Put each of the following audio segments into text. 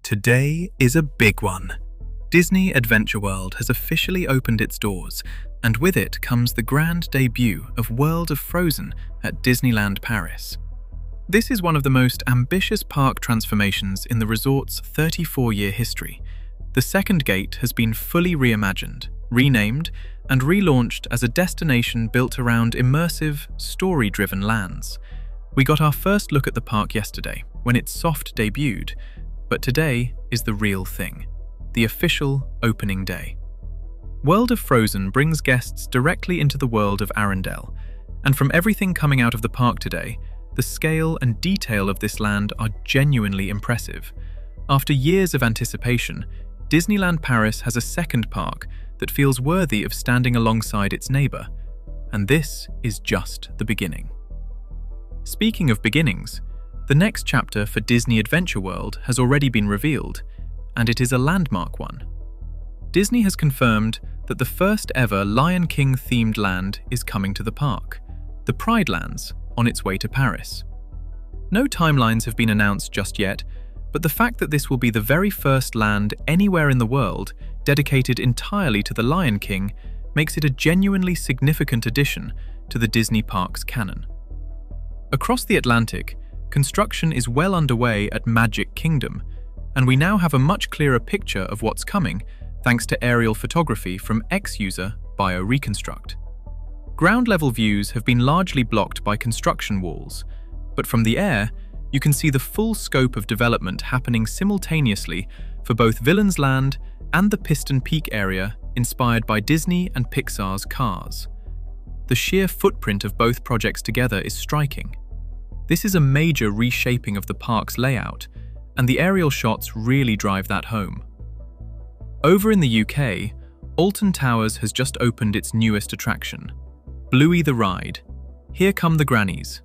Today is a big one. Disney Adventure World has officially opened its doors, and with it comes the grand debut of World of Frozen at Disneyland Paris. This is one of the most ambitious park transformations in the resort's 34-year history. The second gate has been fully reimagined, renamed, and relaunched as a destination built around immersive, story-driven lands. We got our first look at the park yesterday, when its soft debuted, but today is the real thing, the official opening day. World of Frozen brings guests directly into the world of Arendelle, and from everything coming out of the park today, the scale and detail of this land are genuinely impressive. After years of anticipation, Disneyland Paris has a second park that feels worthy of standing alongside its neighbor, and this is just the beginning. Speaking of beginnings, the next chapter for Disney Adventure World has already been revealed, and it is a landmark one. Disney has confirmed that the first ever Lion King-themed land is coming to the park, the Pride Lands, on its way to Paris. No timelines have been announced just yet, but the fact that this will be the very first land anywhere in the world dedicated entirely to the Lion King makes it a genuinely significant addition to the Disney parks canon. Across the Atlantic, construction is well underway at Magic Kingdom, and we now have a much clearer picture of what's coming thanks to aerial photography from ex-user BioReconstruct. Ground-level views have been largely blocked by construction walls, but from the air, you can see the full scope of development happening simultaneously for both Villains Land and the Piston Peak area inspired by Disney and Pixar's Cars. The sheer footprint of both projects together is striking. This is a major reshaping of the park's layout, and the aerial shots really drive that home. Over in the UK, Alton Towers has just opened its newest attraction, Bluey the Ride. Here come the grannies.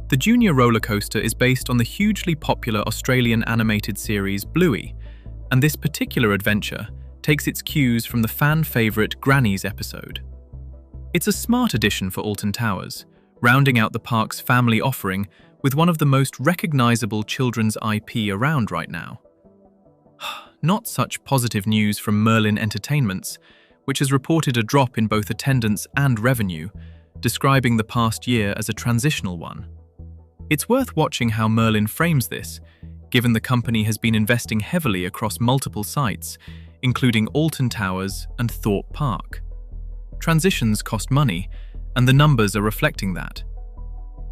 The junior roller coaster is based on the hugely popular Australian animated series Bluey, and this particular adventure takes its cues from the fan-favourite Grannies episode. It's a smart addition for Alton Towers, rounding out the park's family offering with one of the most recognisable children's IP around right now. Not such positive news from Merlin Entertainments, which has reported a drop in both attendance and revenue, describing the past year as a transitional one. It's worth watching how Merlin frames this, given the company has been investing heavily across multiple sites, including Alton Towers and Thorpe Park. Transitions cost money, and the numbers are reflecting that.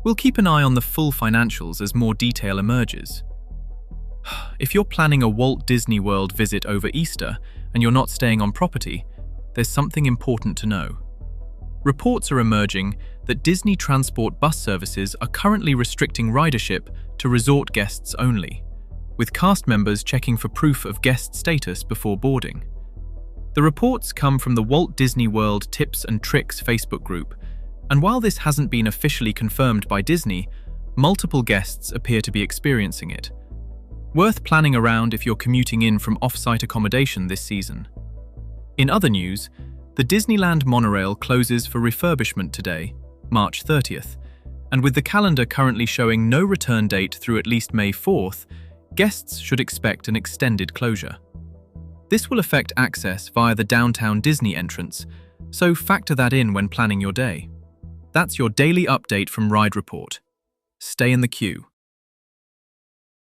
We'll keep an eye on the full financials as more detail emerges. If you're planning a Walt Disney World visit over Easter and you're not staying on property, there's something important to know. Reports are emerging that Disney Transport bus services are currently restricting ridership to resort guests only, with cast members checking for proof of guest status before boarding. The reports come from the Walt Disney World Tips and Tricks Facebook group, and while this hasn't been officially confirmed by Disney, multiple guests appear to be experiencing it. Worth planning around if you're commuting in from off-site accommodation this season. In other news, the Disneyland monorail closes for refurbishment today, March 30th, and with the calendar currently showing no return date through at least May 4th, guests should expect an extended closure. This will affect access via the downtown Disney entrance, so factor that in when planning your day. That's your daily update from Ride Report. Stay in the queue.